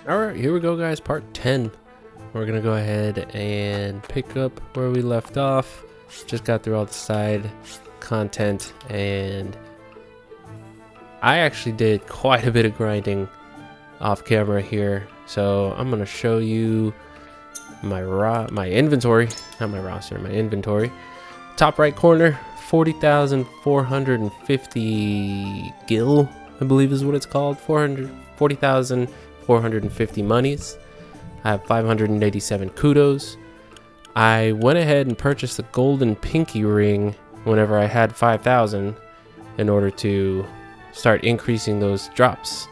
Alright, here we go guys, part 10. We're gonna go ahead and pick up where we left off. Just got through all the side content, and I actually did quite a bit of grinding off camera here. So I'm gonna show you my inventory, not my roster, my inventory. Top right corner, 40,450 gil, I believe is what it's called. 40,450 monies. I have 587 kudos. I went ahead and purchased the golden pinky ring whenever I had 5,000 in order to start increasing those drops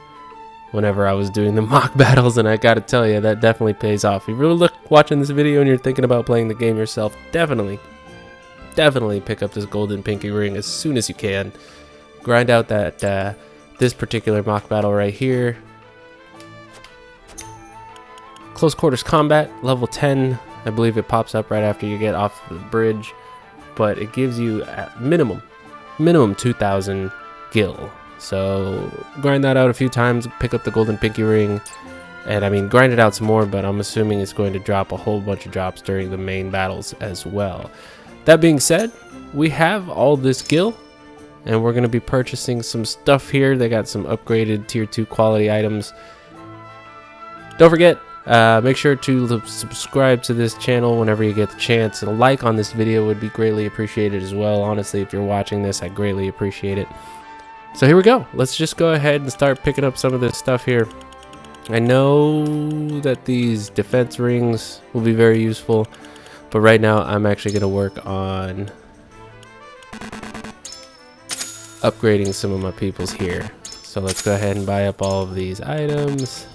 whenever I was doing the mock battles, and I gotta tell you, that definitely pays off. If you're really watching this video and you're thinking about playing the game yourself, definitely pick up this golden pinky ring as soon as you can. Grind out that this particular mock battle right here. Close quarters combat, level 10. I believe it pops up right after you get off the bridge, but it gives you at minimum 2,000 gil. So grind that out a few times, pick up the golden pinky ring, and I mean grind it out some more, but I'm assuming it's going to drop a whole bunch of drops during the main battles as well. That being said, we have all this gil, and we're going to be purchasing some stuff here. They got some upgraded tier 2 quality items. Don't forget, make sure to subscribe to this channel whenever you get the chance, and a like on this video would be greatly appreciated as well. Honestly, if you're watching this, I greatly appreciate it. So here we go. Let's just go ahead and start picking up some of this stuff here. I know that these defense rings will be very useful, but right now I'm actually going to work on upgrading some of my peoples here. So let's go ahead and buy up all of these items.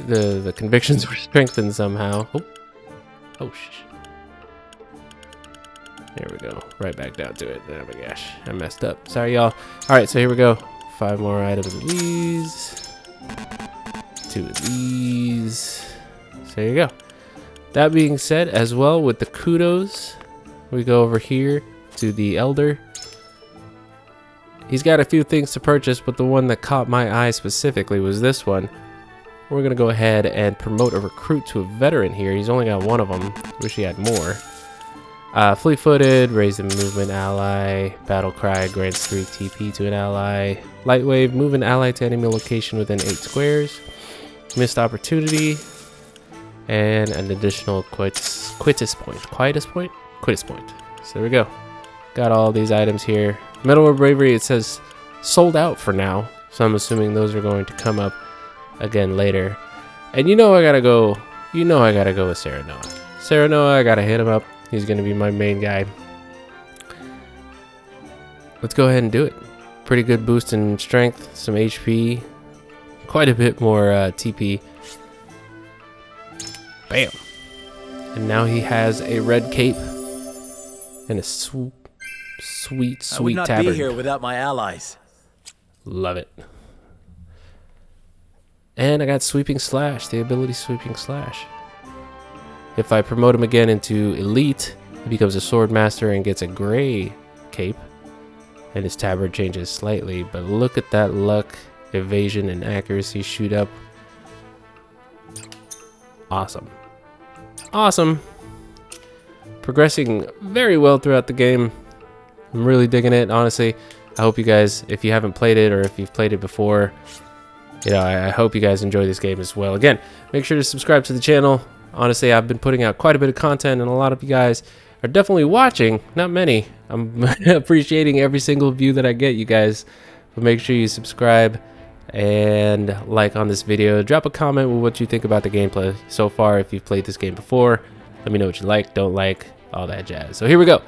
The convictions were strengthened somehow. Oh shh. There we go. Right back down to it. Oh my gosh, I messed up. Sorry, y'all. All right, so here we go. 5 more items of these. 2 of these. So there you go. That being said, as well with the kudos, we go over here to the elder. He's got a few things to purchase, but the one that caught my eye specifically was this one. We're going to go ahead and promote a recruit to a veteran here. He's only got one of them. Wish he had more. Fleet-footed, raise the movement ally. Battle cry, grants 3 TP to an ally. Light wave, move an ally to enemy location within 8 squares. Missed opportunity. And an additional quietus point. So there we go. Got all these items here. Medal of Bravery, it says sold out for now. So I'm assuming those are going to come up again later. And you know I gotta go with Serenoa. Serenoa, I gotta hit him up. He's gonna be my main guy. Let's go ahead and do it. Pretty good boost in strength, some HP, quite a bit more TP. Bam. And now he has a red cape and a sweet I would not tabard. be here without my allies. Love it. And I got Sweeping Slash, the ability Sweeping Slash. If I promote him again into Elite, he becomes a Sword Master and gets a gray cape. And his tabard changes slightly, but look at that luck, evasion, and accuracy shoot up. Awesome. Awesome. Progressing very well throughout the game. I'm really digging it, honestly. I hope you guys, if you haven't played it or if you've played it before, you know, I hope you guys enjoy this game as well. Again, make sure to subscribe to the channel. Honestly, I've been putting out quite a bit of content, and a lot of you guys are definitely watching. Not many. I'm appreciating every single view that I get, you guys. But make sure you subscribe and like on this video. Drop a comment with what you think about the gameplay so far. If you've played this game before, let me know what you like, don't like, all that jazz. So here we go.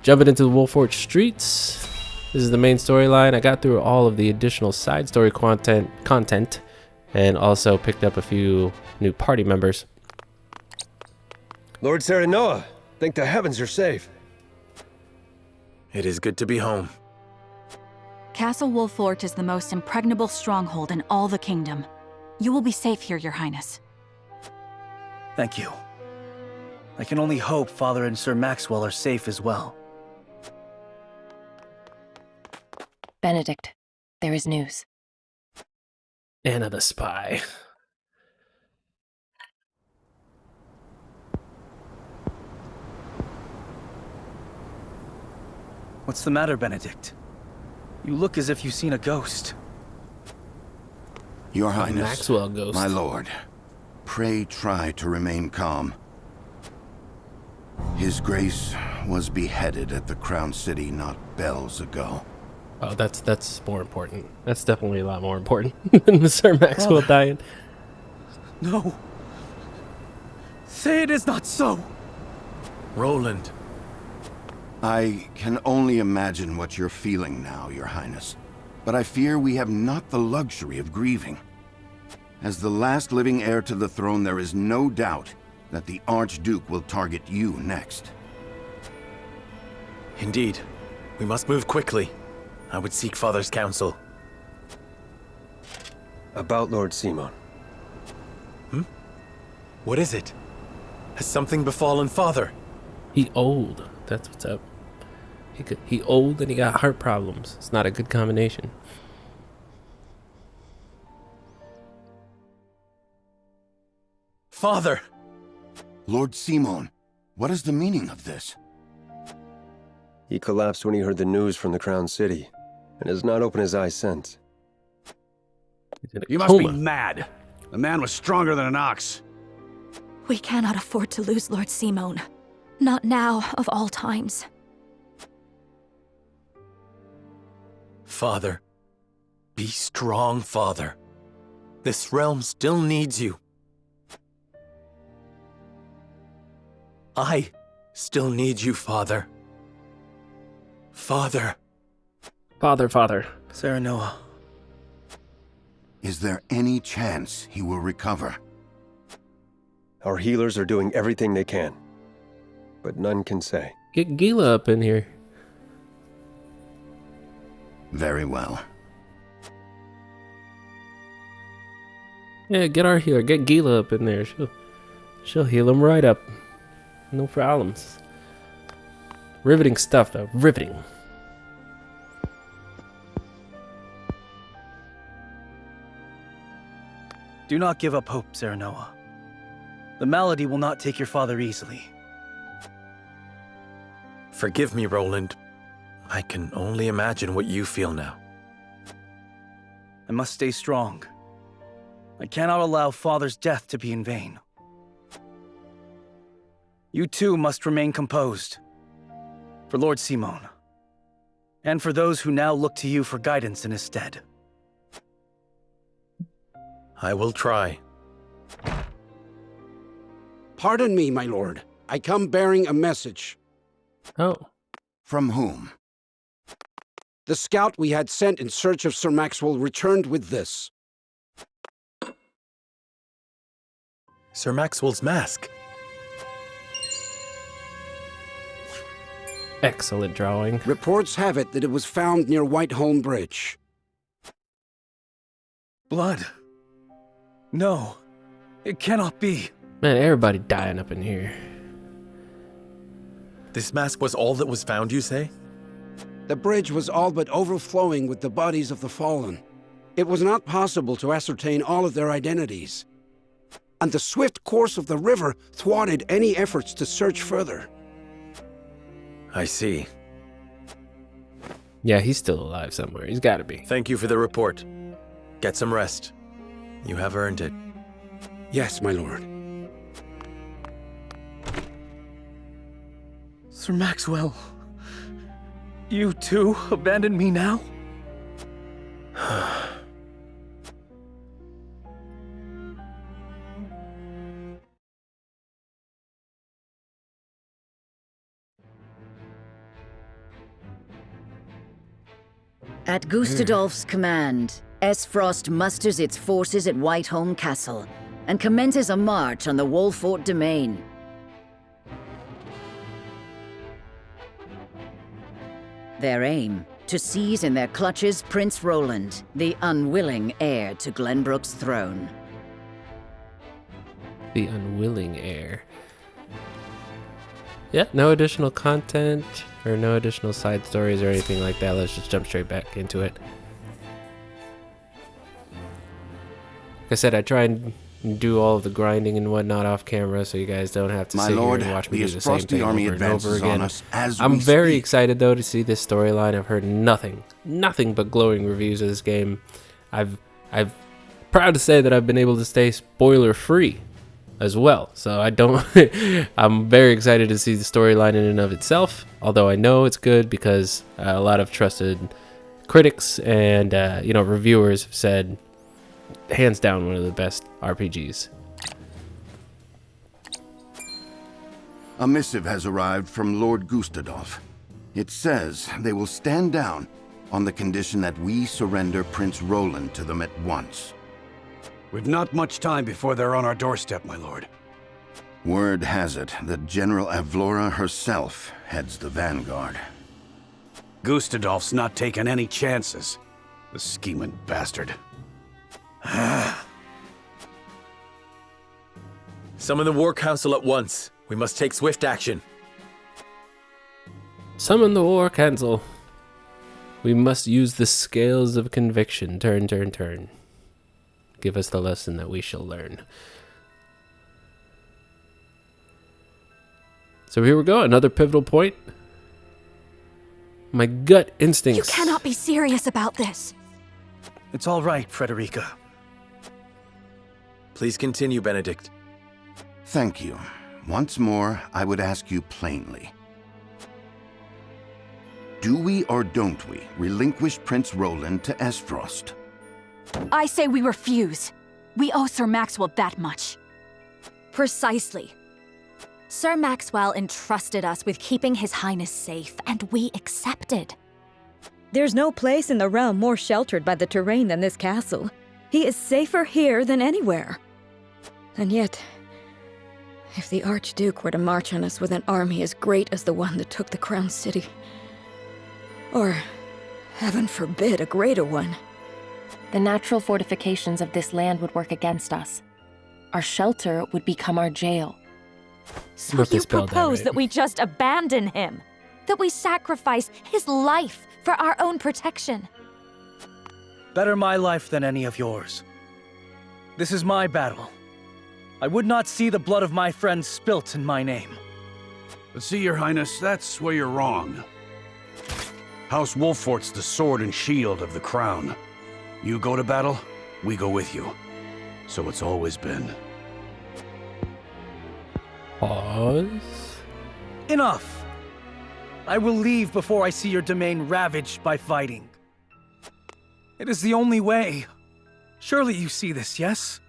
Jumping into the Wolforge streets. This is the main storyline. I got through all of the additional side story content and also picked up a few new party members. Lord Serenoa, thank the heavens you're safe. It is good to be home. Castle Wolfort is the most impregnable stronghold in all the kingdom. You will be safe here, Your Highness. Thank you. I can only hope Father and Sir Maxwell are safe as well. Benedict, there is news. Anna the spy. What's the matter, Benedict? You look as if you've seen a ghost. Your Highness, Maxwell ghost. my lord, pray try to remain calm. His Grace was beheaded at the Crown City not bells ago. Oh, that's more important. That's definitely a lot more important than Sir Maxwell dying. No. Say it is not so. Roland. I can only imagine what you're feeling now, Your Highness. But I fear we have not the luxury of grieving. As the last living heir to the throne, there is no doubt that the Archduke will target you next. Indeed. We must move quickly. I would seek Father's counsel. About Lord Simon. What is it? Has something befallen Father? He old. That's what's up. He old and he got heart problems. It's not a good combination. Father! Lord Simon, what is the meaning of this? He collapsed when he heard the news from the Crown City, and has not opened his eyes since. He's in a You must be coma. mad. The man was stronger than an ox. We cannot afford to lose Lord Simon. Not now, of all times. Father. Be strong, Father. This realm still needs you. I still need you, Father. Father. Father. Serenoa. Is there any chance he will recover? Our healers are doing everything they can, but none can say. Get Gila up in here. Very well. Yeah, get our healer. Get Gila up in there. She'll heal him right up. No problems. Riveting stuff, though. Riveting. Do not give up hope, Serenoa. The malady will not take your father easily. Forgive me, Roland. I can only imagine what you feel now. I must stay strong. I cannot allow Father's death to be in vain. You too must remain composed. For Lord Simon. And for those who now look to you for guidance in his stead. I will try. Pardon me, my lord. I come bearing a message. Oh. From whom? The scout we had sent in search of Sir Maxwell returned with this. Sir Maxwell's mask. Excellent drawing. Reports have it that it was found near Whiteholm Bridge. Blood. No. It cannot be. Man, everybody dying up in here. This mask was all that was found, you say? The bridge was all but overflowing with the bodies of the fallen. It was not possible to ascertain all of their identities. And the swift course of the river thwarted any efforts to search further. I see. Yeah, he's still alive somewhere. He's got to be. Thank you for the report. Get some rest. You have earned it. Yes, my lord. Sir Maxwell. You too abandon me now? At Gustadolf's command, Esfrost musters its forces at Whiteholm Castle and commences a march on the Wolfort domain. Their aim, to seize in their clutches Prince Roland, the unwilling heir to Glenbrook's throne. The unwilling heir. Yeah, no additional content. or no additional side stories or anything like that. Let's just jump straight back into it. Like I said, I try and do all of the grinding and whatnot off camera, so you guys don't have to sit here and watch me do the same thing over and over again. I'm very excited though to see this storyline. I've heard nothing but glowing reviews of this game. I've proud to say that I've been able to stay spoiler free as well. So I'm very excited to see the storyline in and of itself. Although I know it's good because a lot of trusted critics and reviewers have said, hands down, one of the best RPGs. A missive has arrived from Lord Gustadolf. It says they will stand down on the condition that we surrender Prince Roland to them at once. We've not much time before they're on our doorstep, my lord. Word has it that General Avlora herself heads the vanguard. Gustadolf's not taking any chances. The scheming bastard. Summon the War Council at once. We must take swift action. Summon the War Council. We must use the scales of conviction. Turn, turn, turn. Give us the lesson that we shall learn. So here we go, another pivotal point. My gut instincts. You cannot be serious about this. It's all right, Frederica. Please continue, Benedict. Thank you. Once more, I would ask you plainly. Do we or don't we relinquish Prince Roland to Esfrost? I say we refuse. We owe Sir Maxwell that much. Precisely. Sir Maxwell entrusted us with keeping His Highness safe, and we accepted. There's no place in the realm more sheltered by the terrain than this castle. He is safer here than anywhere. And yet, if the Archduke were to march on us with an army as great as the one that took the Crown City, or, heaven forbid, a greater one, the natural fortifications of this land would work against us. Our shelter would become our jail. So you propose that we just abandon him? That we sacrifice his life for our own protection? Better my life than any of yours. This is my battle. I would not see the blood of my friends spilt in my name. But see, Your Highness, that's where you're wrong. House Wolfort's the sword and shield of the crown. You go to battle, we go with you. So it's always been. Pause. Enough! I will leave before I see your domain ravaged by fighting. It is the only way. Surely you see this, yes?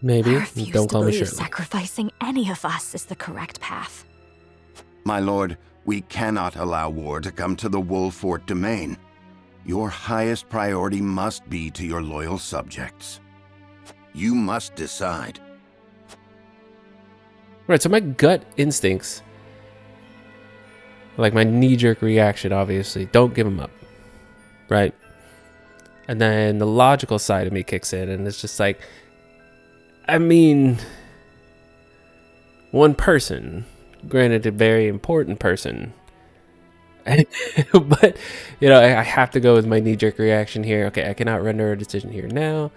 Maybe. I refuse Don't call to me believe Shirley. sacrificing any of us is the correct path. My lord, we cannot allow war to come to the Wolfort domain. Your highest priority must be to your loyal subjects. You must decide. Right, so my gut instincts, like my knee-jerk reaction, obviously, don't give him up, right? And then the logical side of me kicks in, and it's just like, I mean, one person, granted a very important person, but, I have to go with my knee-jerk reaction here. Okay, I cannot render a decision here now.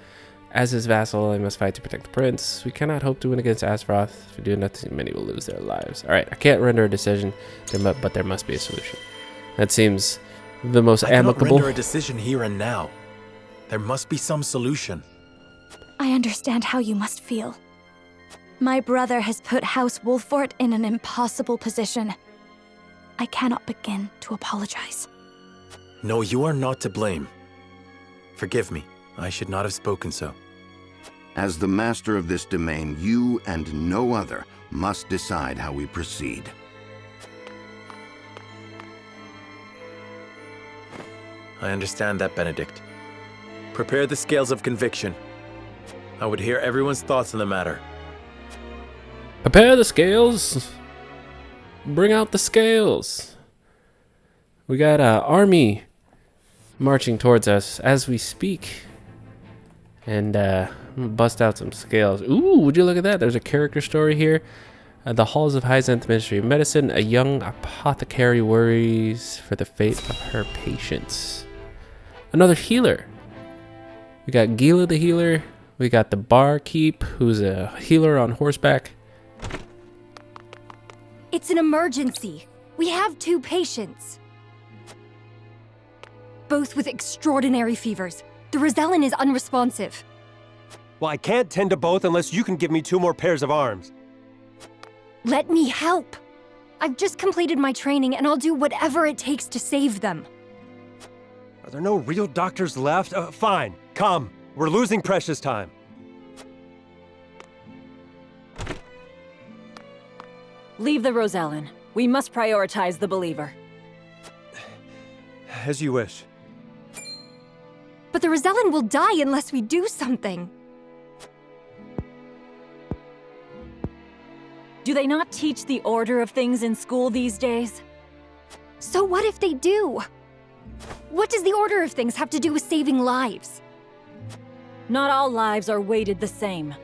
As his vassal, I must fight to protect the prince. We cannot hope to win against Azeroth. If we do nothing, many will lose their lives. All right, I can't render a decision, but there must be a solution. That seems the most amicable. I cannot render a decision here and now. There must be some solution. I understand how you must feel. My brother has put House Wolfort in an impossible position. I cannot begin to apologize. No, you are not to blame. Forgive me. I should not have spoken so. As the master of this domain, you and no other must decide how we proceed. I understand that, Benedict. Prepare the scales of conviction. I would hear everyone's thoughts on the matter. Prepare the scales. Bring out the scales. We got an army marching towards us as we speak. And I'm gonna bust out some scales. Ooh, would you look at that? There's a character story here. At the halls of Hyacinth Ministry of Medicine, a young apothecary worries for the fate of her patients. Another healer. We got Gila the healer. We got the barkeep, who's a healer on horseback. It's an emergency. We have 2 patients. Both with extraordinary fevers. The Rosellan is unresponsive. Well, I can't tend to both unless you can give me 2 more pairs of arms. Let me help. I've just completed my training and I'll do whatever it takes to save them. Are there no real doctors left? Fine, come. We're losing precious time. Leave the Rosellan. We must prioritize the believer. As you wish. But the Rosellan will die unless we do something. Do they not teach the order of things in school these days? So what if they do? What does the order of things have to do with saving lives? Not all lives are weighted the same.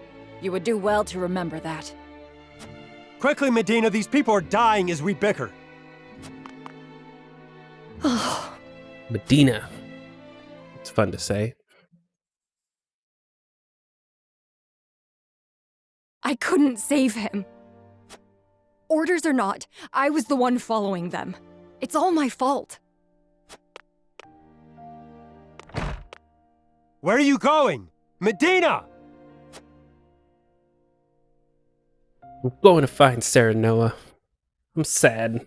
You would do well to remember that. Quickly, Medina, these people are dying as we bicker. Medina. It's fun to say. I couldn't save him. Orders or not, I was the one following them. It's all my fault. Where are you going? Medina! I'm going to find Serenoa. I'm sad.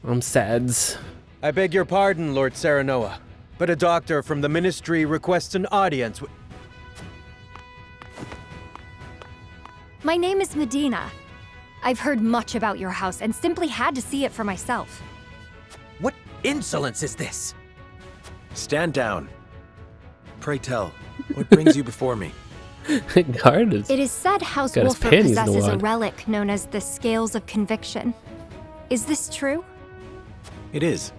I'm sads. I beg your pardon, Lord Serenoa, but a doctor from the Ministry requests an audience with... My name is Medina. I've heard much about your house and simply had to see it for myself. What insolence is this? Stand down. Pray tell, what brings you before me? Guard is... It is said House got his Wolford panties in the possesses a wad. relic known as the Scales of Conviction. Is this true? It is.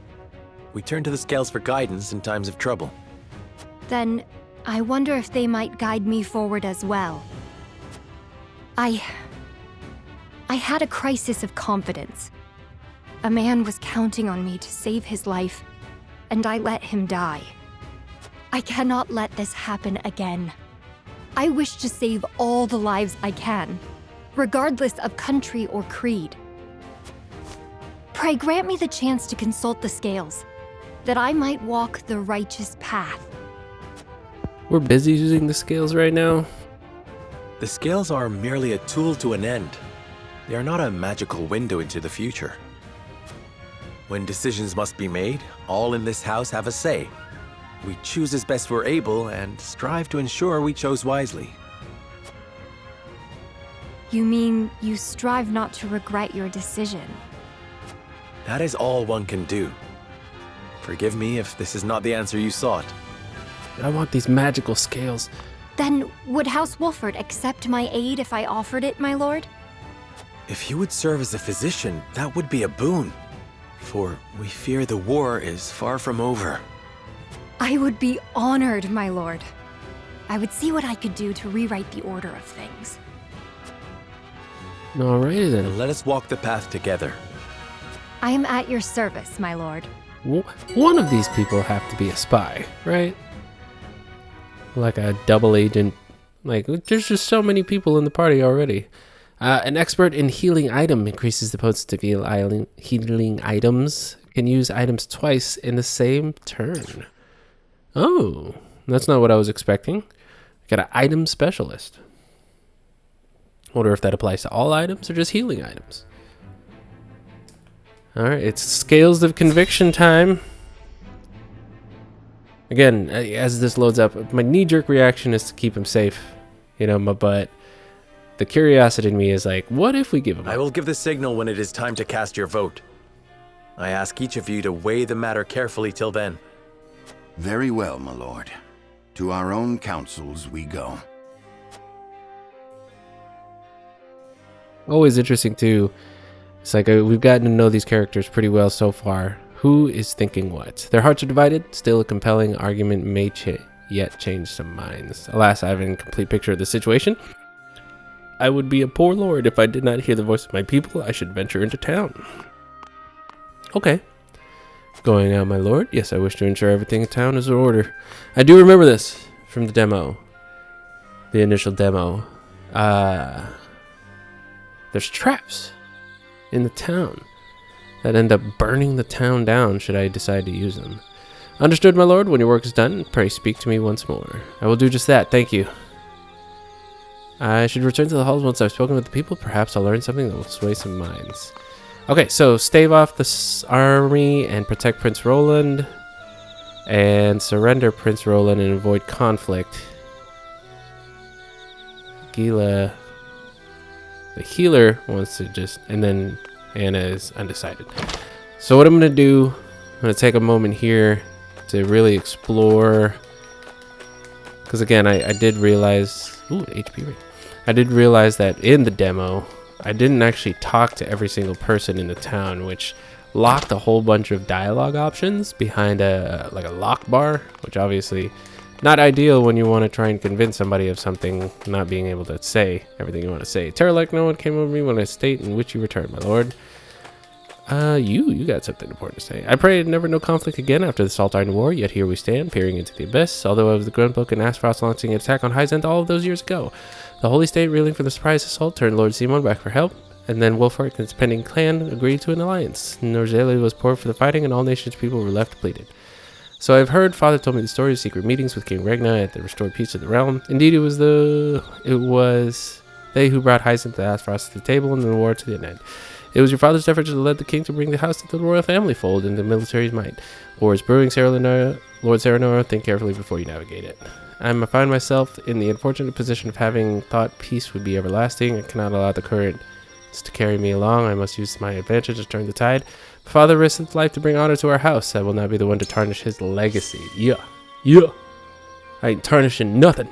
We turn to the scales for guidance in times of trouble. Then, I wonder if they might guide me forward as well. I had a crisis of confidence. A man was counting on me to save his life, and I let him die. I cannot let this happen again. I wish to save all the lives I can, regardless of country or creed. Pray grant me the chance to consult the scales, that I might walk the righteous path. We're busy using the scales right now. The scales are merely a tool to an end. They are not a magical window into the future. When decisions must be made, all in this house have a say. We choose as best we're able and strive to ensure we chose wisely. You mean you strive not to regret your decision? That is all one can do. Forgive me if this is not the answer you sought. I want these magical scales. Then would House Wolford accept my aid if I offered it, my lord? If you would serve as a physician, that would be a boon. For we fear the war is far from over. I would be honored, my lord. I would see what I could do to rewrite the order of things. Alrighty then. Let us walk the path together. I am at your service, my lord. One of these people have to be a spy, right? Like a double agent. Like, there's just so many people in the party already. An expert in healing item increases the potency of healing items. Can use items twice in the same turn. Oh, that's not what I was expecting. Got an item specialist. Wonder if that applies to all items or just healing items. Alright, it's Scales of Conviction time. Again, as this loads up, my knee-jerk reaction is to keep him safe. You know, but the curiosity in me is like, what if we give him I will give the signal when it is time to cast your vote. I ask each of you to weigh the matter carefully till then. Very well, my lord. To our own councils we go. Always interesting too. It's like we've gotten to know these characters pretty well so far. Who is thinking what? Their hearts are divided. Still, a compelling argument may yet change some minds. Alas, I have an incomplete picture of the situation. I would be a poor lord if I did not hear the voice of my people. I should venture into town. Okay. Going out, my lord. Yes, I wish to ensure everything in town is in order. I do remember this from the demo. The initial demo. There's traps in the town that end up burning the town down should I decide to use them. Understood, my lord. When your work is done, pray speak to me once more. I will do just that. Thank you. I should return to the halls once I've spoken with the people. Perhaps I'll learn something that will sway some minds. Okay, so stave off the army and protect Prince Roland. And surrender Prince Roland and avoid conflict. Gila, the healer, wants to just... And then Anna is undecided. So what I'm going to do... I'm going to take a moment here to really explore... Because again, I did realize... Ooh, HP ring. I did realize that in the demo, I didn't actually talk to every single person in the town, which locked a whole bunch of dialogue options behind a lock bar, which obviously not ideal when you want to try and convince somebody of something, not being able to say everything you want to say. Terror like no one came over me when I state in which you returned, my lord. You got something important to say. I pray never no conflict again after the Salt Iron War, yet here we stand, peering into the abyss. Although I was the Grunbook and Aspharos launching an attack on Hyzent all of those years ago. The Holy State, reeling from the surprise assault, turned Lord Simon back for help, and then Wolfhart and his pending clan agreed to an alliance. Norzeli was poured for the fighting, and all nations' people were left depleted. So I've heard, Father told me the story of secret meetings with King Regna at the restored peace of the realm. Indeed, it was they who brought Hyzent to Aspharos to the table and the war to the end. It was your father's efforts that led the king to bring the house into the royal family fold and the military's might. War is brewing, Lord Serenora, think carefully before you navigate it. I find myself in the unfortunate position of having thought peace would be everlasting. I cannot allow the currents to carry me along. I must use my advantage to turn the tide. Father risked his life to bring honor to our house. I will not be the one to tarnish his legacy. Yeah. I ain't tarnishing nothing.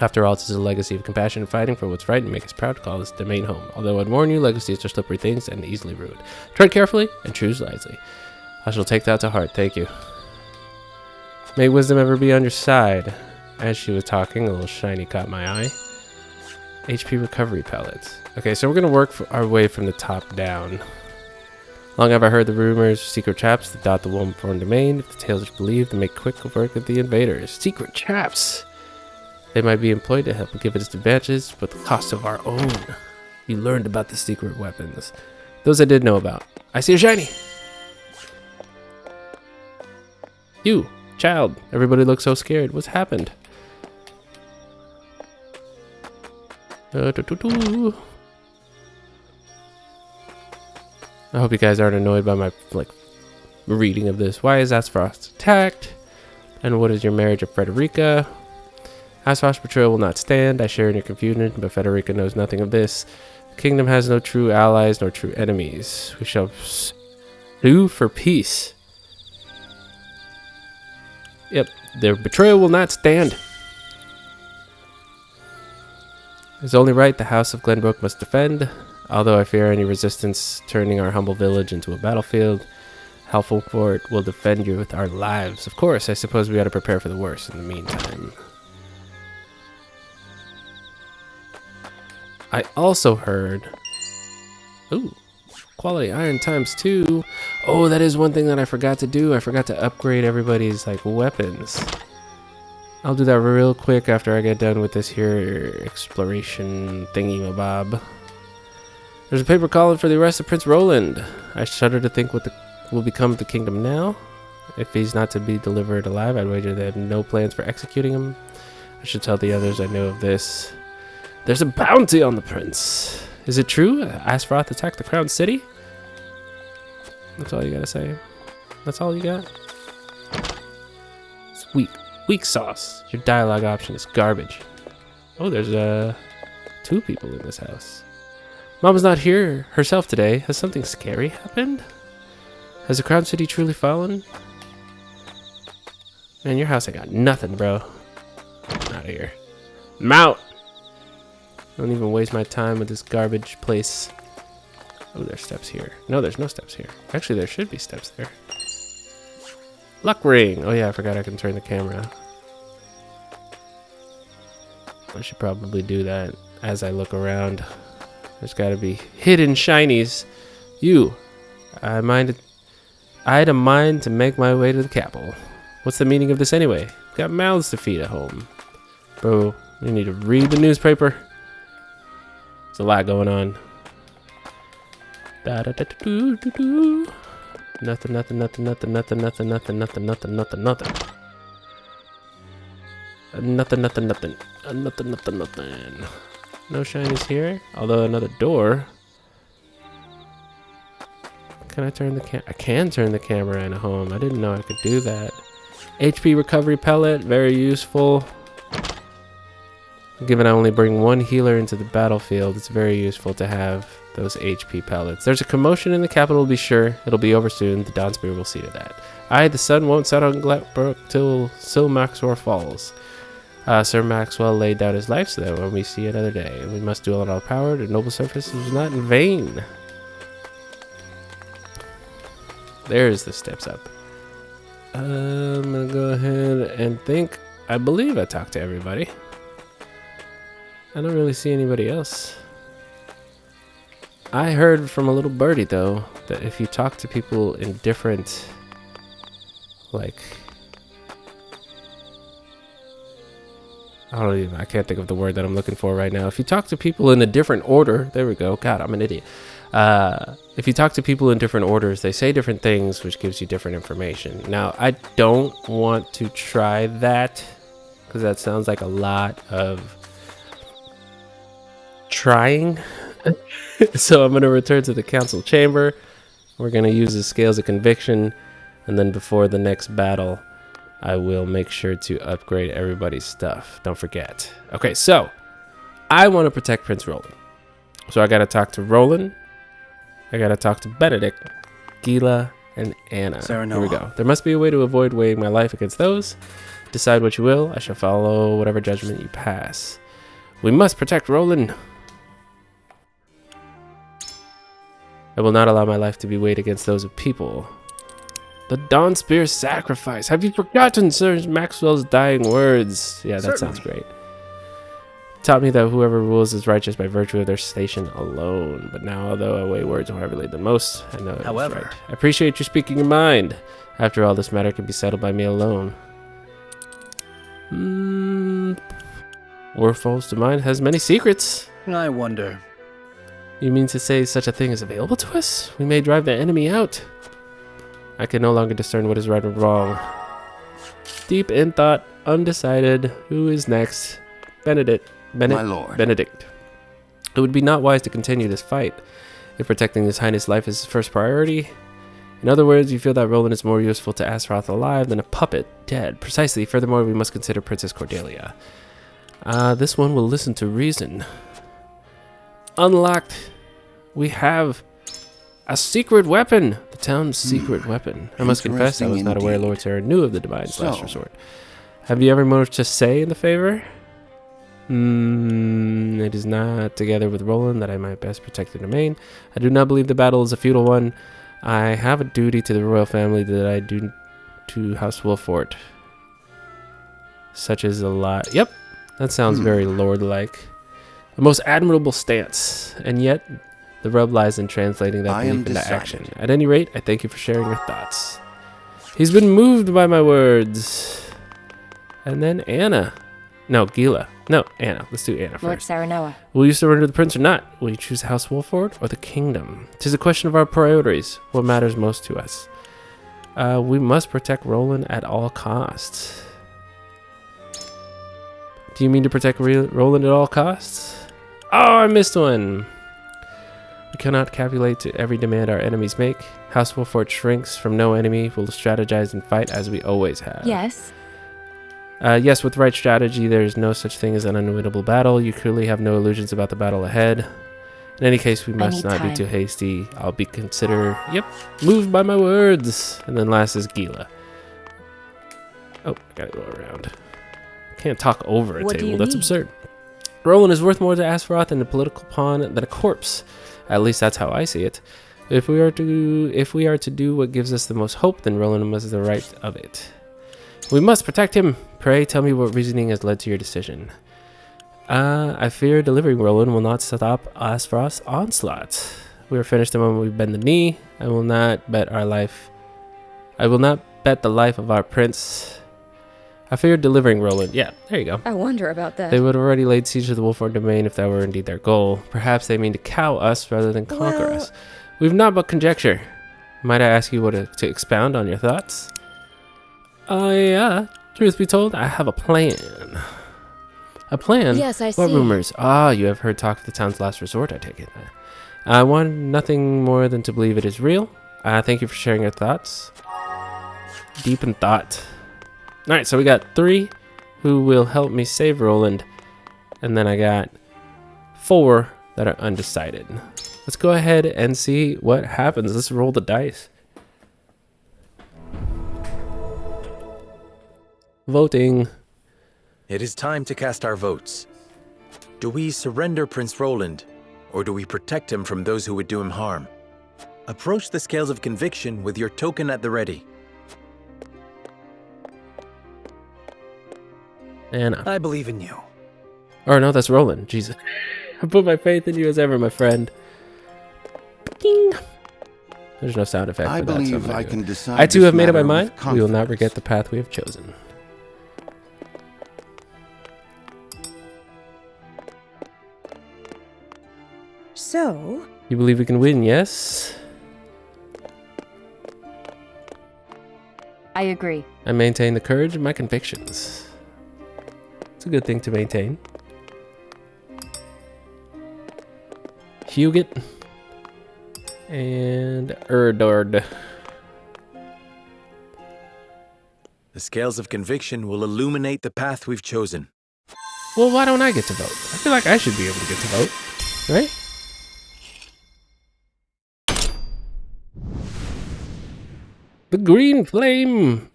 After all, this is a legacy of compassion and fighting for what's right and make us proud to call this domain home. Although I'd warn you, legacies are slippery things and easily ruined. Tread carefully and choose wisely. I shall take that to heart, thank you. May wisdom ever be on your side. As she was talking, a little shiny caught my eye. HP recovery pellets. Okay, so we're going to work our way from the top down. Long have I heard the rumors, secret traps that dot the Wolf-born domain. If the tales are believed, they make quick work of the invaders. Secret traps! They might be employed to help give it its advantages, but the cost of our own. You learned about the secret weapons. Those I did know about. I see a shiny! You, child. Everybody looks so scared. What's happened? I hope you guys aren't annoyed by my reading of this. Why is Aspharos attacked? And what is your marriage of Frederica? Aspharos' betrayal will not stand. I share in your confusion, but Frederica knows nothing of this. The kingdom has no true allies nor true enemies. We shall sue for peace. Yep, their betrayal will not stand. It's only right the House of Glenbrook must defend. Although I fear any resistance turning our humble village into a battlefield, Wolfort will defend you with our lives. Of course, I suppose we ought to prepare for the worst in the meantime. I also heard... Ooh, quality iron ×2. Oh, that is one thing that I forgot to do. I forgot to upgrade everybody's weapons. I'll do that real quick after I get done with this here exploration thingy-mabob. There's a paper calling for the arrest of Prince Roland. I shudder to think what will become of the kingdom now. If he's not to be delivered alive, I'd wager they have no plans for executing him. I should tell the others I know of this. There's a bounty on the prince. Is it true? Aspharos attacked the crown city? That's all you gotta say. That's all you got? It's weak. Weak sauce. Your dialogue option is garbage. Oh, there's 2 people in this house. Mom's not here herself today. Has something scary happened? Has the crown city truly fallen? Man, your house ain't got nothing, bro. Out of here. I'm out! Don't even waste my time with this garbage place. Oh, there's steps here. No, there's no steps here. Actually, there should be steps there. Luck ring! Oh yeah, I forgot I can turn the camera. I should probably do that. as I look around. There's got to be hidden shinies. I had a mind to make my way to the capital. What's the meaning of this anyway? Got mouths to feed at home. Bro, you need to read the newspaper. There's a lot going on. Nothing. Nothing. No shinies here. Although another door. Can I turn the I can turn the camera in a home. I didn't know I could do that. HP recovery pellet, very useful. Given I only bring one healer into the battlefield, it's very useful to have those HP pellets. There's a commotion in the capital, be sure. It'll be over soon. The Dawnspear will see to that. The sun won't set on Glatbrook till Sir Maxwell falls. Sir Maxwell laid down his life so that when we see another day, we must do all our power. The noble service was not in vain. There's the steps up. I'm gonna go ahead and think. I believe I talked to everybody. I don't really see anybody else. I heard from a little birdie though that if you talk to people in different, like, I can't think of the word that I'm looking for right now. If you talk to people in a different order, there we go. God, I'm an idiot. If you talk to people in different orders, they say different things, which gives you different information. Now, I don't want to try that because that sounds like a lot of trying. So I'm going to return to the council chamber. We're going to use the scales of conviction, and then before the next battle, I will make sure to upgrade everybody's stuff. Don't forget. Okay, so I want to protect Prince Roland. So I got to talk to Roland. I got to talk to Benedict, Gila, and Anna. Serenoa. Here we go. There must be a way to avoid weighing my life against those. Decide what you will. I shall follow whatever judgment you pass. We must protect Roland. I will not allow my life to be weighed against those of people. The Dawnspear sacrifice. Have you forgotten Sir Maxwell's dying words? Yeah, that sounds great. Taught me that whoever rules is righteous by virtue of their station alone. But now, although I weigh words more heavily than most, I know it was right. I appreciate you speaking your mind. After all, this matter can be settled by me alone. Warfall's domain has many secrets. I wonder. You mean to say such a thing is available to us? We may drive the enemy out. I can no longer discern what is right and wrong. Deep in thought, undecided. Who is next? Benedict. My lord. Benedict. It would be not wise to continue this fight if protecting His Highness' life is his first priority. In other words, you feel that Roland is more useful to Azeroth alive than a puppet dead. Precisely. Furthermore, we must consider Princess Cordelia. This one will listen to reason. Unlocked. We have a secret weapon. The town's secret weapon. I must confess, I was not aware Lord Terra knew of the Divine's last resort. Have you ever much to say in the favor? It is not together with Roland that I might best protect the domain. I do not believe the battle is a futile one. I have a duty to the royal family that I do to House Wolffort. Such as a lot. Yep, that sounds very lord-like. A most admirable stance, and yet the rub lies in translating that belief into action. At any rate, I thank you for sharing your thoughts. He's been moved by my words. And then Anna. No, Gila. No, Anna. Let's do Anna Lord first. Serenoa. Will you surrender the prince or not? Will you choose House Wolffort or the kingdom? 'Tis a question of our priorities. What matters most to us? We must protect Roland at all costs. Do you mean to protect Roland at all costs? Oh, I missed one. We cannot capitulate to every demand our enemies make. House Wolffort shrinks from no enemy. We'll strategize and fight as we always have. Yes. Yes, with the right strategy, there is no such thing as an unwinnable battle. You clearly have no illusions about the battle ahead. In any case, we must not be too hasty. I'll be moved by my words. And then last is Gila. Oh, I gotta go around. Can't talk over a table. That's absurd. Roland is worth more to Azeroth than a political pawn than a corpse. At least that's how I see it. If we are to do what gives us the most hope, then Roland must have the right of it. We must protect him. Pray tell me what reasoning has led to your decision. I fear delivering Roland will not stop Asfrost's onslaught. We are finished the moment we bend the knee. I will not bet the life of our prince. I fear delivering Roland. Yeah, there you go. I wonder about that. They would have already laid siege to the Wolford domain if that were indeed their goal. Perhaps they mean to cow us rather than conquer us. We've not but conjecture. Might I ask you to expound on your thoughts? Yeah. Truth be told, I have a plan. A plan? Yes, I see. What rumors? Ah, you have heard talk of the town's last resort, I take it. I want nothing more than to believe it is real. Thank you for sharing your thoughts. Deep in thought. Alright, so we got 3 who will help me save Roland. And then I got 4 that are undecided. Let's go ahead and see what happens. Let's roll the dice. Voting. It is time to cast our votes. Do we surrender Prince Roland, or do we protect him from those who would do him harm? Approach the scales of conviction with your token at the ready. And I believe in you. Oh no, that's Roland. Jesus. I put my faith in you as ever, my friend. Ding. There's no sound effect. I for that, believe so I can decide. I too this have made up my matter mind. with We will not confidence. regret the path we have chosen. So, You believe we can win, yes? I agree. I maintain the courage of my convictions. It's a good thing to maintain. Hugit and Erdord. The scales of conviction will illuminate the path we've chosen. Well, why don't I get to vote? I feel like I should be able to get to vote, right? The green flame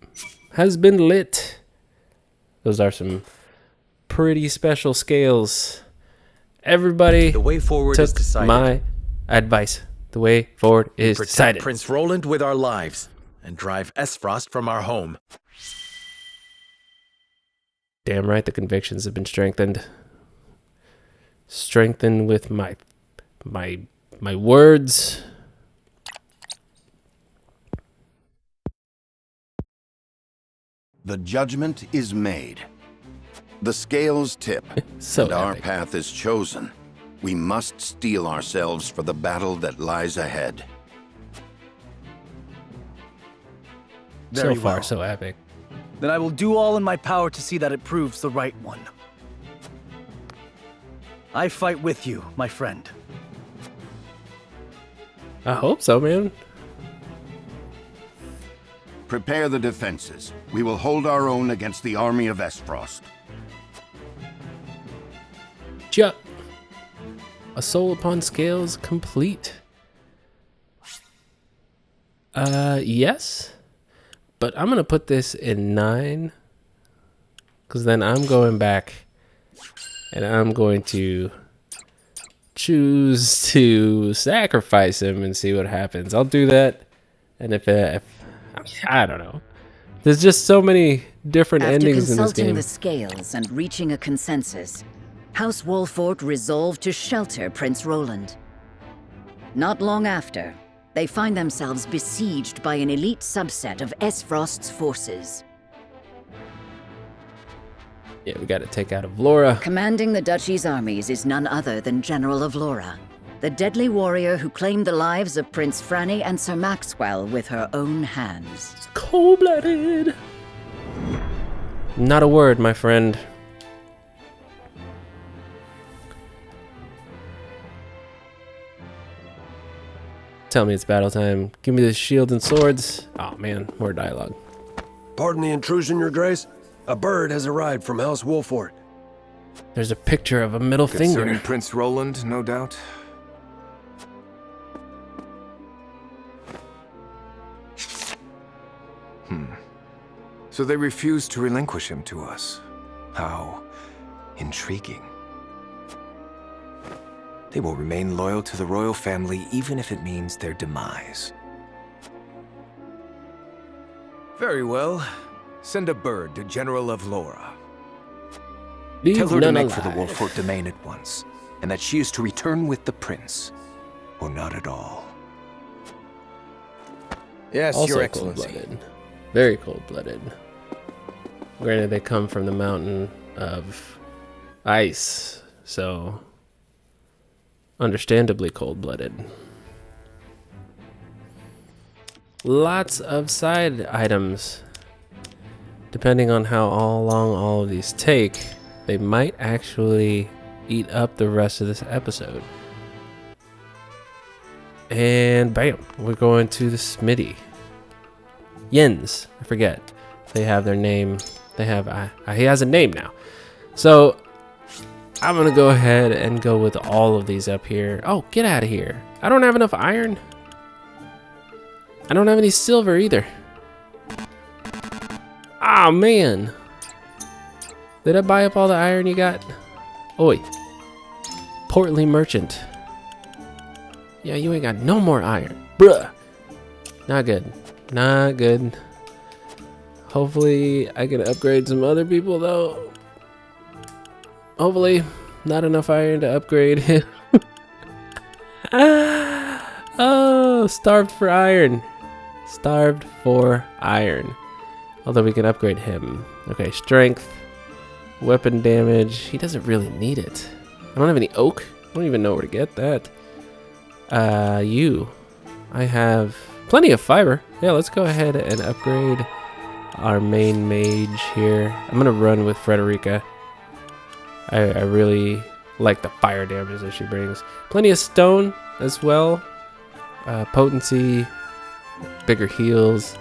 has been lit. Those are some pretty special scales. Everybody The way forward is took decided. my advice. The way forward is Protect decided. Prince Roland with our lives and drive Esfrost from our home. Damn right, the convictions have been strengthened. Strengthened with my words. The judgment is made. The scales tip, So and our epic. path is chosen. We must steel ourselves for the battle that lies ahead. Very So far, well. so epic. Then I will do all in my power to see that it proves the right one. I fight with you, my friend. I hope so, man. Prepare the defenses. We will hold our own against the army of Esfrost. Chuck. A soul upon scales complete. Yes. But I'm gonna put this in 9. Because then I'm going back and I'm going to choose to sacrifice him and see what happens. I'll do that. And if I don't know. There's just so many different After endings in this consulting game. the scales and reaching a consensus, House Wolfort resolved to shelter Prince Roland. Not long after, they find themselves besieged by an elite subset of Esfrost's forces. Yeah, we gotta take out Avlora. Commanding the Duchy's armies is none other than General Avlora, the deadly warrior who claimed the lives of Prince Franny and Sir Maxwell with her own hands. Cold-blooded. Not a word, my friend. Tell me it's battle time. Give me the shield and swords. Oh man, more dialogue. Pardon the intrusion, Your Grace. A bird has arrived from House Wolfort. There's a picture of a middle Concerning finger. Prince Roland, no doubt. So they refused to relinquish him to us. How intriguing. They will remain loyal to the royal family even if it means their demise. Very well. Send a bird to General Avlora. Leave Tell her to none make for the alive. Wolffort domain at once, and that she is to return with the prince, or not at all. Yes, Also Your Excellency. cold-blooded. Very cold-blooded. Granted, they come from the mountain of ice, so understandably cold-blooded. Lots of side items. Depending on how long all of these take, they might actually eat up the rest of this episode. And bam, we're going to the Smitty. Jens, I forget. They have their name. They have, he has a name now. So I'm gonna go ahead and go with all of these up here. Oh, get out of here. I don't have enough iron. I don't have any silver either. Ah, man. Did I buy up all the iron you got? Oi. Portly merchant. Yeah, you ain't got no more iron. Bruh. Not good. Not good. Hopefully I can upgrade some other people though. Hopefully not enough iron to upgrade him. Oh, starved for iron. Starved for iron. Although we can upgrade him. Okay, strength. Weapon damage. He doesn't really need it. I don't have any oak. I don't even know where to get that. I have plenty of fiber. Yeah, let's go ahead and upgrade our main mage here. I'm gonna run with Frederica. I really like the fire damage that she brings. Plenty of stone as well. Potency, bigger heals,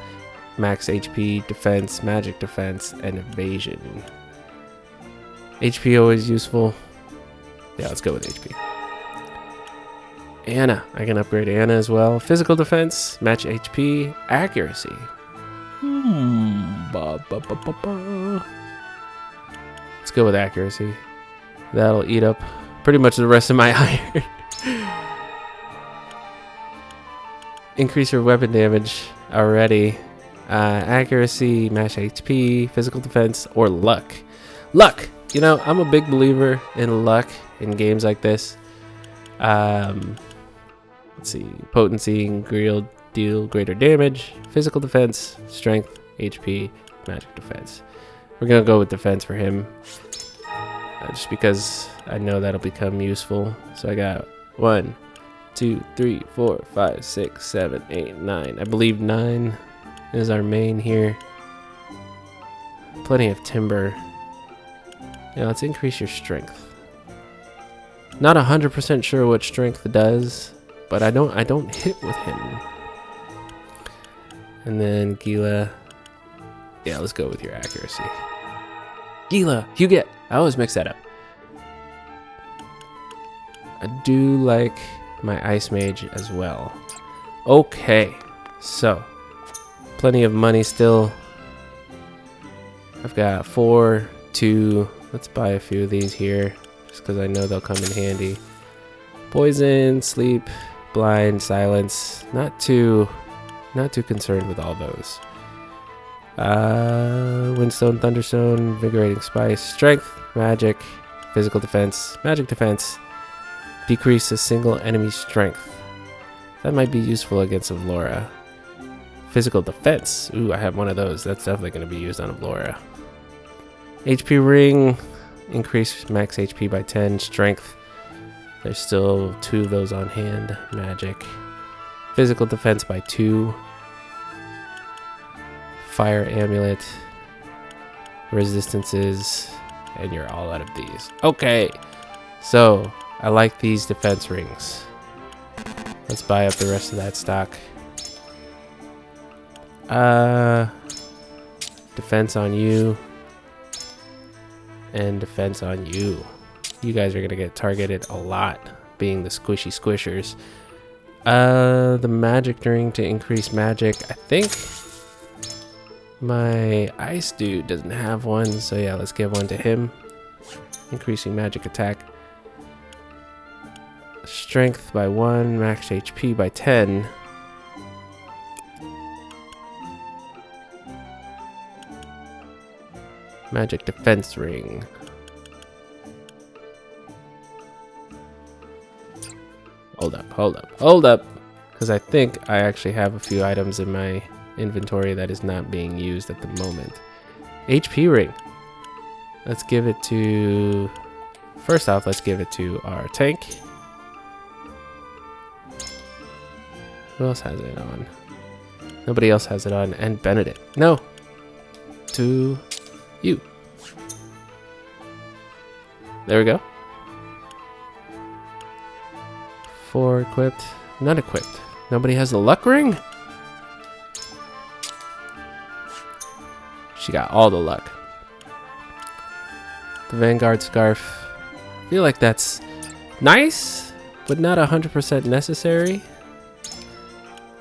max HP, defense, magic defense, and evasion. HP always useful. Yeah, let's go with HP. Anna. I can upgrade Anna as well. Physical defense, match HP, accuracy. Let's go with accuracy. That'll eat up pretty much the rest of my iron. Increase your weapon damage already. Accuracy, match HP, physical defense, or luck. Luck! You know, I'm a big believer in luck in games like this. Let's see. Potency and deal greater damage. Physical defense, strength, HP, magic defense. We're going to go with defense for him. Just because I know that'll become useful. So I got 1, 2, 3, 4, 5, 6, 7, 8, 9. I believe 9 is our main here. Plenty of timber. Yeah, let's increase your strength. Not 100% sure what strength does, but I don't hit with him. And then Gila. Yeah, let's go with your accuracy. Gila, Huguet. I always mix that up. I do like my Ice Mage as well. Okay, so plenty of money still. I've got 4, 2. Let's buy a few of these here, just because I know they'll come in handy. Poison, sleep, blind, silence. Not too concerned with all those. Windstone, Thunderstone, Invigorating Spice, Strength, Magic, Physical Defense, Magic Defense, decrease a single enemy strength. That might be useful against Avlora. Physical Defense, ooh, I have one of those. That's definitely going to be used on Avlora. HP Ring, increase max HP by 10, Strength. There's still 2 of those on hand. Magic. Physical Defense by 2. Fire Amulet, resistances, and you're all out of these. Okay, so I like these defense rings. Let's buy up the rest of that stock. Defense on you, and defense on you. You guys are gonna get targeted a lot, being the squishy squishers. The magic ring to increase magic. I think my ice dude doesn't have one, so yeah, let's give one to him. Increasing magic attack. Strength by 1, max HP by 10. Magic defense ring. Hold up. Because I think I actually have a few items in my inventory that is not being used at the moment. HP ring. Let's give it to... First off, let's give it to our tank. Who else has it on? Nobody else has it on. And Benedict. No. To you. There we go. 4 equipped. None equipped. Nobody has the luck ring? She got all the luck. The Vanguard scarf. I feel like that's nice, but not 100% necessary.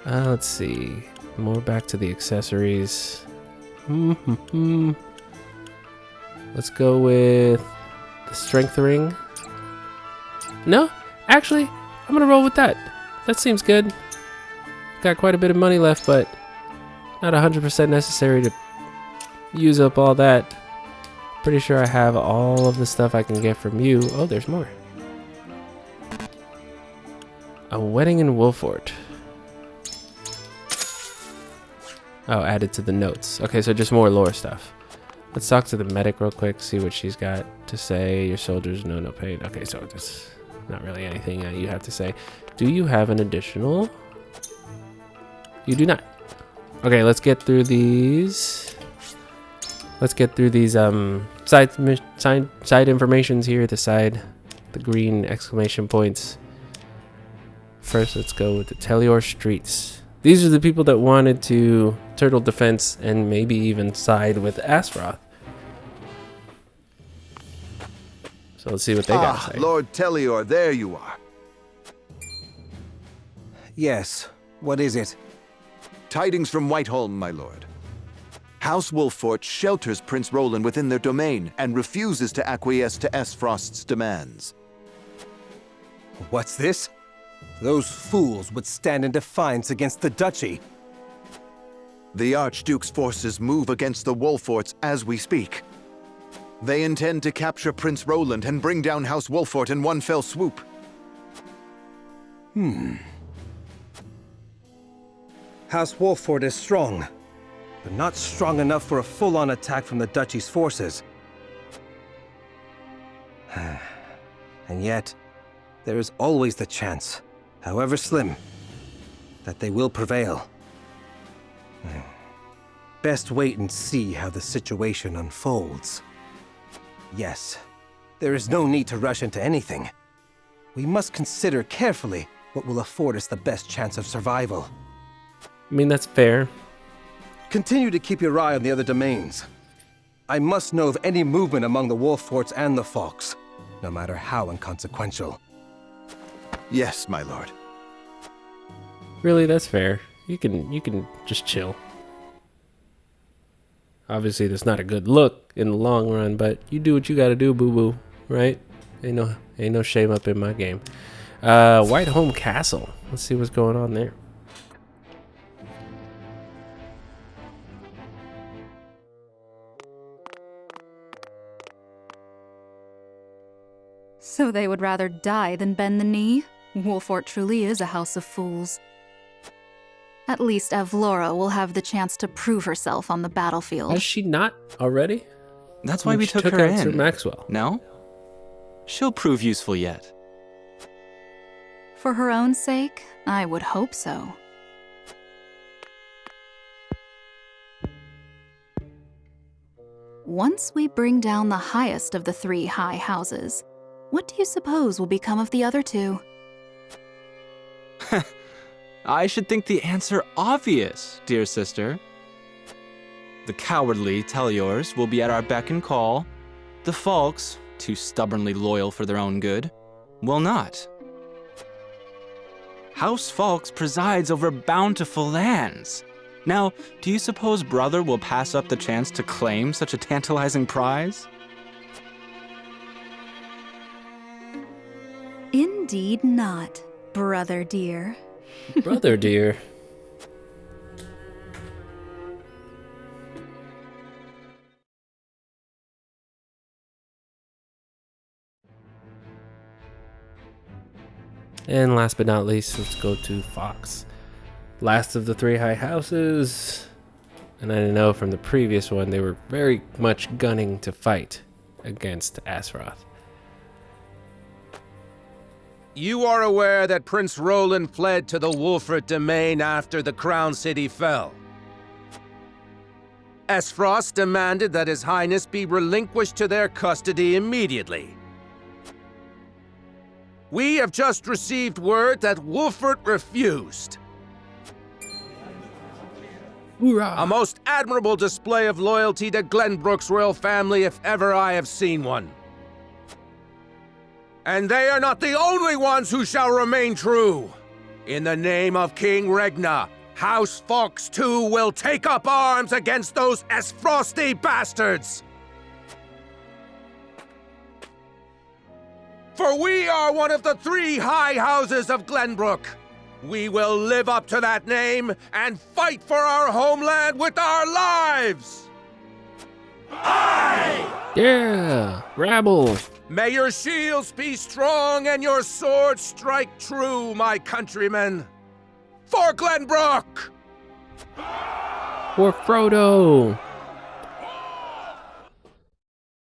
Let's see. More back to the accessories. Let's go with the strength ring. No, actually, I'm gonna roll with that. That seems good. Got quite a bit of money left, but not 100% necessary to use up all that. Pretty sure I have all of the stuff I can get from you. Oh, there's more. A wedding in Wolfort. Oh, added to the notes. Okay, so just more lore stuff. Let's talk to the medic real quick, see what she's got to say. Your soldiers know no pain. Okay, so there's not really anything you have to say. Do you have an additional? You do not. Okay, let's get through these. Let's get through these side informations here. The green exclamation points. First, let's go with the Tellior Streets. These are the people that wanted to turtle defense and maybe even side with Astaroth. So let's see what they got to say. Lord Tellior, there you are. Yes, what is it? Tidings from Whiteholm, my lord. House Wolffort shelters Prince Roland within their domain and refuses to acquiesce to Aesfrost's demands. What's this? Those fools would stand in defiance against the Duchy. The Archduke's forces move against the Wolfforts as we speak. They intend to capture Prince Roland and bring down House Wolffort in one fell swoop. House Wolffort is strong, but not strong enough for a full-on attack from the Duchy's forces. And yet, there is always the chance, however slim, that they will prevail. Best wait and see how the situation unfolds. Yes, there is no need to rush into anything. We must consider carefully what will afford us the best chance of survival. I mean, that's fair. Continue to keep your eye on the other domains. I must know of any movement among the Wolfforts and the Falks, no matter how inconsequential. Yes, my lord. Really, that's fair. You can just chill. Obviously, that's not a good look in the long run, but you do what you gotta do, boo-boo, right? Ain't no shame up in my game. Whiteholm Castle. Let's see what's going on there. So they would rather die than bend the knee? Wolffort truly is a house of fools. At least Avlora will have the chance to prove herself on the battlefield. Has she not already? That's why we took her out in. Sir Maxwell. No? She'll prove useful yet. For her own sake, I would hope so. Once we bring down the highest of the 3 high houses, what do you suppose will become of the other 2? I should think the answer obvious, dear sister. The cowardly Telliors will be at our beck and call. The Falks, too stubbornly loyal for their own good, will not. House Falks presides over bountiful lands. Now, do you suppose brother will pass up the chance to claim such a tantalizing prize? Indeed not, brother dear. Brother dear. And last but not least, let's go to Fox. Last of the three high houses. And I know from the previous one, they were very much gunning to fight against Azeroth. You are aware that Prince Roland fled to the Wolfort domain after the Crown City fell. Aesfrost demanded that His Highness be relinquished to their custody immediately. We have just received word that Wolfort refused. Hoorah. A most admirable display of loyalty to Glenbrook's royal family if ever I have seen one. And they are not the only ones who shall remain true. In the name of King Regna, House Fox too will take up arms against those Aesfrosty bastards. For we are one of the three high houses of Glenbrook. We will live up to that name and fight for our homeland with our lives! Aye! Yeah! Rabble! May your shields be strong and your swords strike true, my countrymen! For Glenbrook! For Frodo!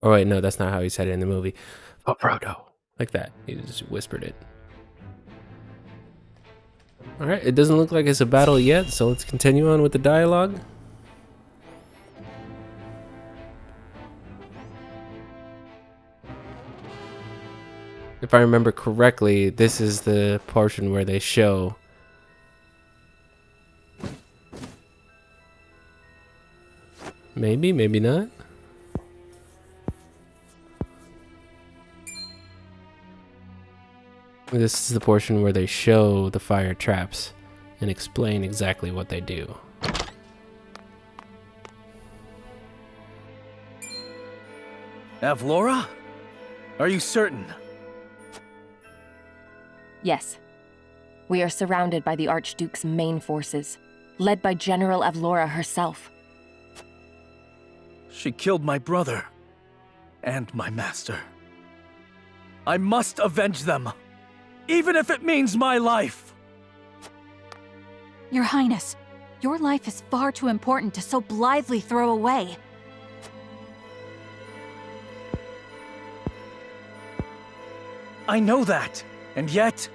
Oh wait, no, that's not how he said it in the movie. For Frodo. Like that. He just whispered it. Alright, it doesn't look like it's a battle yet, so let's continue on with the dialogue. If I remember correctly, this is the portion where they show maybe, maybe not. This is the portion where they show the fire traps and explain exactly what they do. Avlora? Are you certain? Yes. We are surrounded by the Archduke's main forces, led by General Avlora herself. She killed my brother. And my master. I must avenge them. Even if it means my life! Your Highness, your life is far too important to so blithely throw away. I know that, and yet...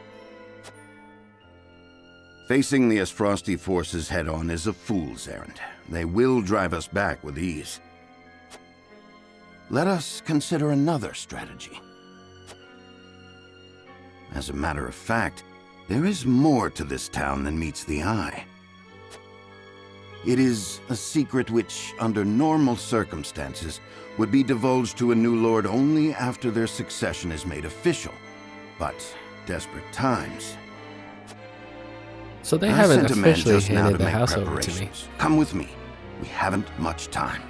Facing the Aesfrosti forces head-on is a fool's errand. They will drive us back with ease. Let us consider another strategy. As a matter of fact, there is more to this town than meets the eye. It is a secret which, under normal circumstances, would be divulged to a new lord only after their succession is made official. But desperate times. So they I haven't sent a man officially just now handed to the make house over to me. preparations. Come with me. We haven't much time.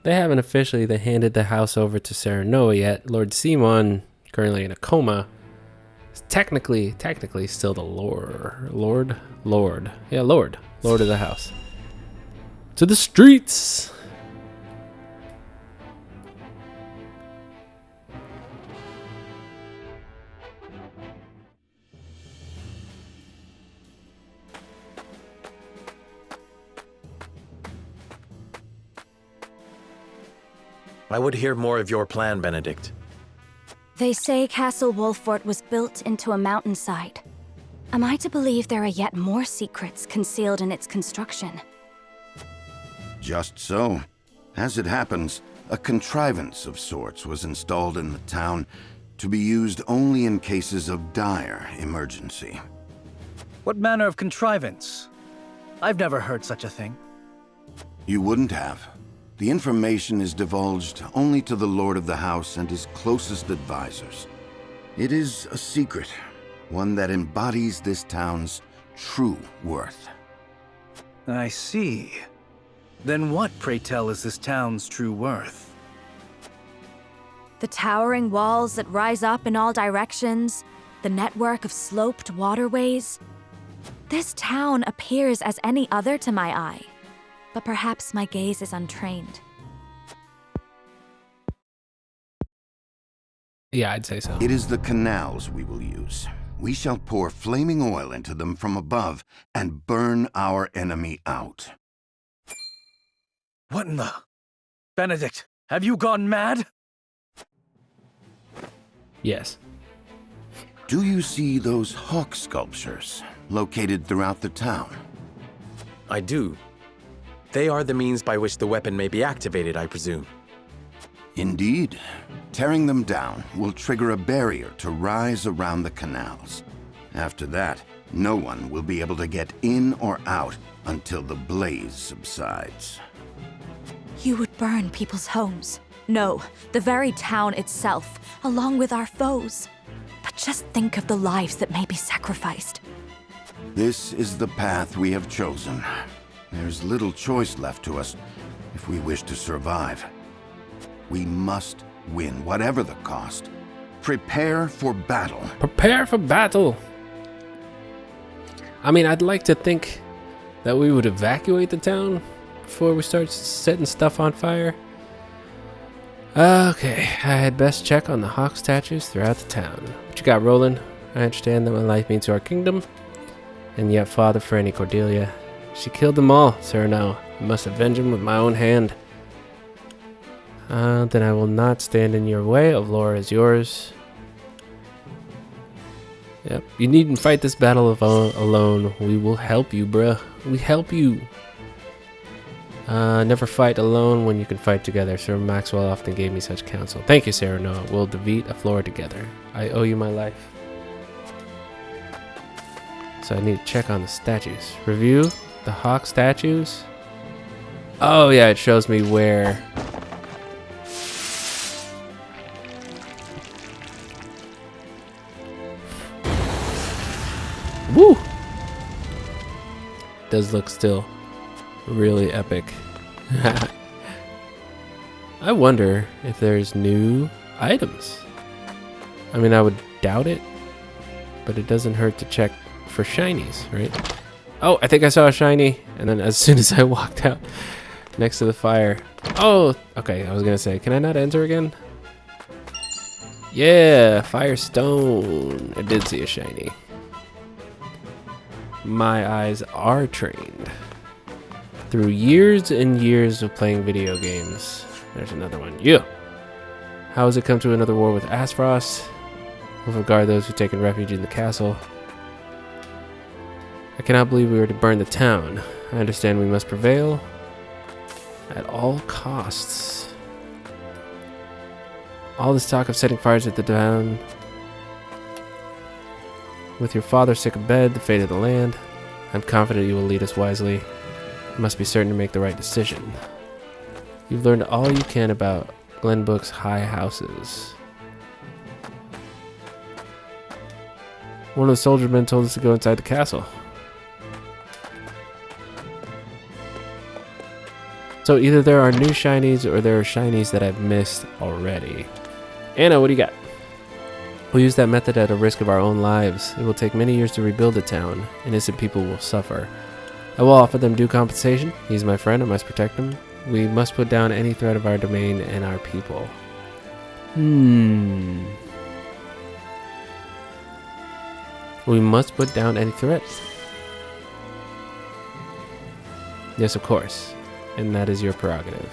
They haven't officially handed the house over to Serenoa yet. Lord Simon, currently in a coma, is technically still the Lord of the house. To the streets! I would hear more of your plan, Benedict. They say Castle Wolfort was built into a mountainside. Am I to believe there are yet more secrets concealed in its construction? Just so. As it happens, a contrivance of sorts was installed in the town to be used only in cases of dire emergency. What manner of contrivance? I've never heard such a thing. You wouldn't have. The information is divulged only to the Lord of the House and his closest advisors. It is a secret, one that embodies this town's true worth. I see. Then what, pray tell, is this town's true worth? The towering walls that rise up in all directions, the network of sloped waterways. This town appears as any other to my eye. But perhaps my gaze is untrained. Yeah, I'd say so. It is the canals we will use. We shall pour flaming oil into them from above and burn our enemy out. What in the... Benedict, have you gone mad? Yes. Do you see those hawk sculptures located throughout the town? I do. They are the means by which the weapon may be activated, I presume. Indeed. Tearing them down will trigger a barrier to rise around the canals. After that, no one will be able to get in or out until the blaze subsides. You would burn people's homes. No, the very town itself, along with our foes. But just think of the lives that may be sacrificed. This is the path we have chosen. There's little choice left to us if we wish to survive. We must win, whatever the cost. Prepare for battle. Prepare for battle. I mean, I'd like to think that we would evacuate the town before we start setting stuff on fire. Okay, I had best check on the hawk statues throughout the town. What you got, Roland? I understand that my life means to our kingdom, and yet Father Franny Cordelia. She killed them all, Cyrano. I must avenge them with my own hand. Then I will not stand in your way. Avlora is yours. Yep. You needn't fight this battle alone. We will help you, bruh. We help you. Never fight alone when you can fight together. Sir Maxwell often gave me such counsel. Thank you, Cyrano. We'll defeat Avlora together. I owe you my life. So I need to check on the statues. Review the hawk statues. Oh yeah, it shows me where. Woo! Does look still really epic. I wonder if there's new items. I mean, I would doubt it, but it doesn't hurt to check for shinies, right? Oh, I think I saw a shiny, and then as soon as I walked out next to the fire. Oh, okay, I was gonna say, can I not enter again? Yeah, Firestone. I did see a shiny. My eyes are trained. Through years and years of playing video games. There's another one. Yeah. How has it come to another war with Aspharos? We'll regard those who've taken refuge in the castle. I cannot believe we were to burn the town. I understand we must prevail at all costs. All this talk of setting fires at the town. With your father sick of bed, the fate of the land, I'm confident you will lead us wisely. You must be certain to make the right decision. You've learned all you can about Glenbook's high houses. One of the soldiermen told us to go inside the castle. So either there are new shinies or there are shinies that I've missed already. Anna, what do you got? We'll use that method at a risk of our own lives. It will take many years to rebuild the town. Innocent people will suffer. I will offer them due compensation. He's my friend. I must protect him. We must put down any threat of our domain and our people. We must put down any threat. Yes, of course. And that is your prerogative.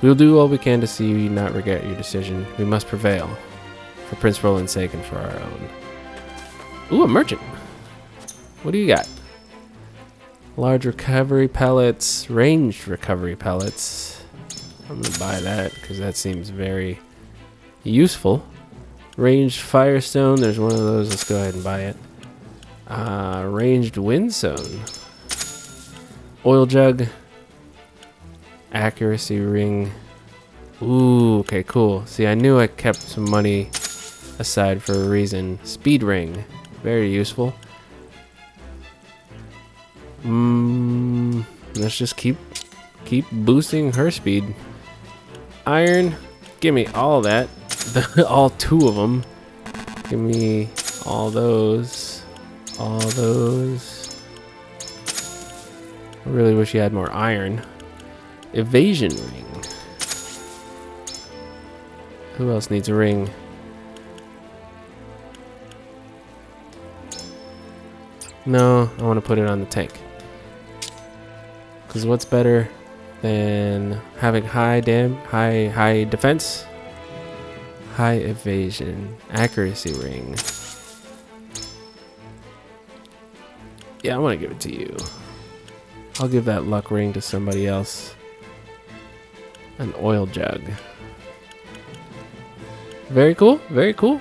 We will do all we can to see you not regret your decision. We must prevail. For Prince Roland's sake and for our own. Ooh, a merchant. What do you got? Large recovery pellets, ranged recovery pellets. I'm gonna buy that because that seems very useful. Ranged firestone, there's one of those. Let's go ahead and buy it. Ranged windstone. Oil jug. Accuracy ring. Ooh, okay, cool. See, I knew I kept some money aside for a reason. Speed ring, very useful. Let's just keep boosting her speed. Iron, give me all that. All two of them. Give me all those. All those. I really wish you had more iron. Evasion ring. Who else needs a ring? No, I want to put it on the tank. Because what's better than having high defense, high evasion, accuracy ring? Yeah, I want to give it to you. I'll give that luck ring to somebody else. An oil jug. Very cool. Very cool.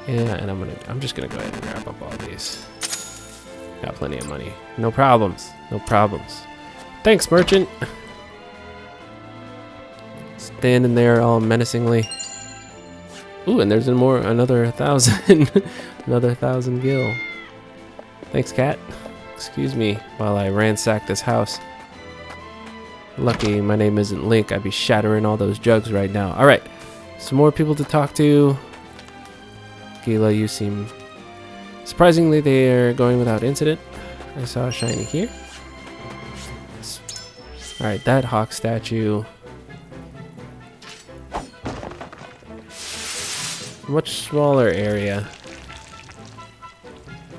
Yeah, and I'm just gonna go ahead and grab up all these. Got plenty of money. No problems. No problems. Thanks, merchant. Standing there all menacingly. Ooh, and there's another 1,000. Another 1,000 gil. Thanks, cat. Excuse me while I ransack this house. Lucky my name isn't Link. I'd be shattering all those jugs right now. Alright. Some more people to talk to. Gila, you seem... Surprisingly, they are going without incident. I saw a shiny here. Alright, that hawk statue. Much smaller area.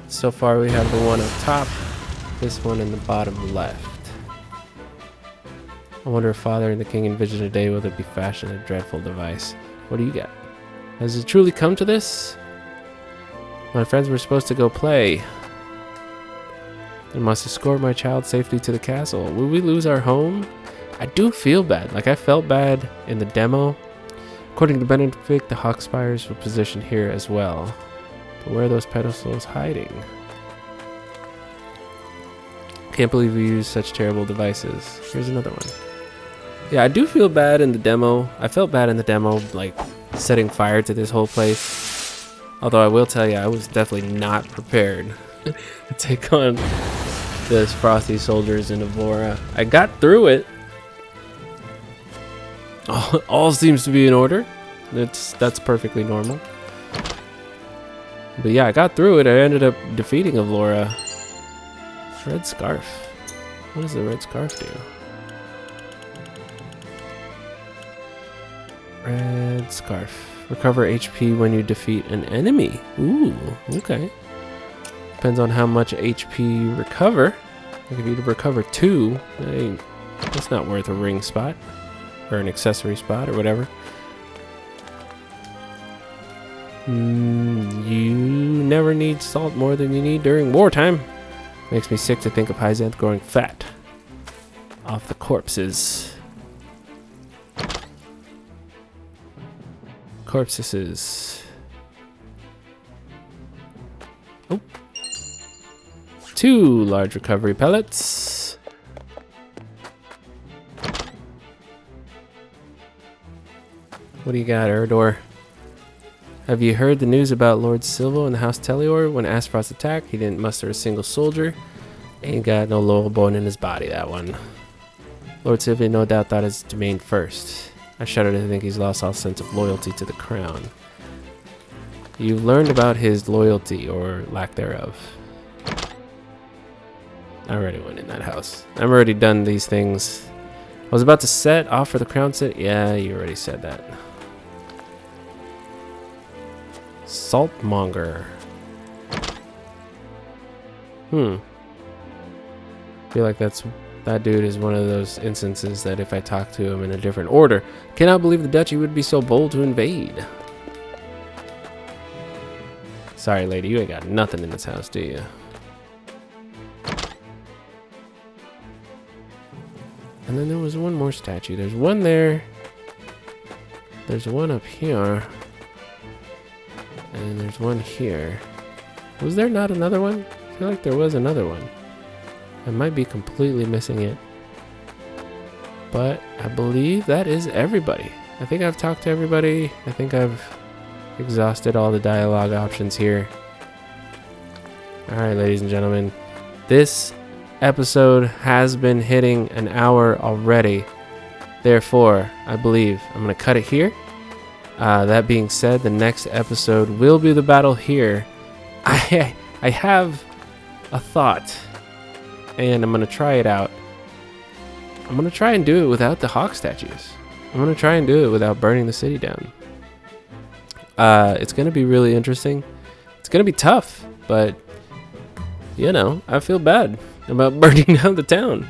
So far we have the one up top, this one in the bottom left. I wonder if Father and the King envisioned a day where they'd be fashioned a dreadful device. What do you got? Has it truly come to this? My friends were supposed to go play. I must escort my child safely to the castle. Will we lose our home? I do feel bad. Like, I felt bad in the demo. According to Benedict, the hawk spires were positioned here as well. But where are those pedestals hiding? Can't believe we use such terrible devices. Here's another one. Yeah, I do feel bad in the demo. I felt bad in the demo, like, setting fire to this whole place. Although I will tell you, I was definitely not prepared to take on those frosty soldiers in Avora. I got through it. All seems to be in order. That's perfectly normal. But yeah, I got through it. I ended up defeating Avora. Red scarf. What does the red scarf do? Red scarf. Recover HP when you defeat an enemy. Ooh, okay. Depends on how much HP you recover. Like if you recover 2, that's not worth a ring spot. Or an accessory spot or whatever. You never need salt more than you need during wartime. Makes me sick to think of Hyzanth growing fat off the corpses. Corpses. Oh. 2 large recovery pellets. What do you got, Erdor? Have you heard the news about Lord Silvo and the House Telior? When Aspharoth attacked, he didn't muster a single soldier. Ain't got no loyal bone in his body, that one. Lord Silvio no doubt thought his domain first. I shudder to think he's lost all sense of loyalty to the crown. You've learned about his loyalty, or lack thereof. I already went in that house. I've already done these things. I was about to set off for the crown city. Yeah, you already said that. Saltmonger. Feel like that dude is one of those instances that if I talk to him in a different order, cannot believe the duchy would be so bold to invade. Sorry, lady, you ain't got nothing in this house, do you? And then there was one more statue. There's one there. There's one up here. And there's one here. Was there not another one? I feel like there was another one. I might be completely missing it. But I believe that is everybody. I think I've talked to everybody. I think I've exhausted all the dialogue options here. Alright, ladies and gentlemen. This episode has been hitting an hour already. Therefore, I believe I'm going to cut it here. That being said, the next episode will be the battle here. I have a thought, and I'm going to try it out. I'm going to try and do it without the hawk statues. I'm going to try and do it without burning the city down. It's going to be really interesting. It's going to be tough, but you know, I feel bad about burning down the town.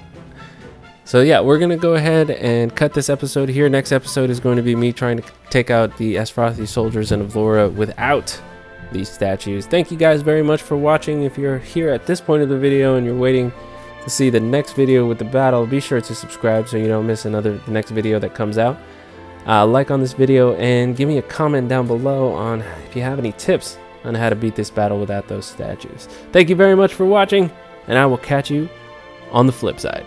So yeah, we're gonna go ahead and cut this episode here. Next episode is going to be me trying to take out the Esfrothi soldiers in Avlora without these statues. Thank you guys very much for watching. If you're here at this point of the video and you're waiting to see the next video with the battle, be sure to subscribe so you don't miss the next video that comes out. Like on this video and give me a comment down below on if you have any tips on how to beat this battle without those statues. Thank you very much for watching, and I will catch you on the flip side.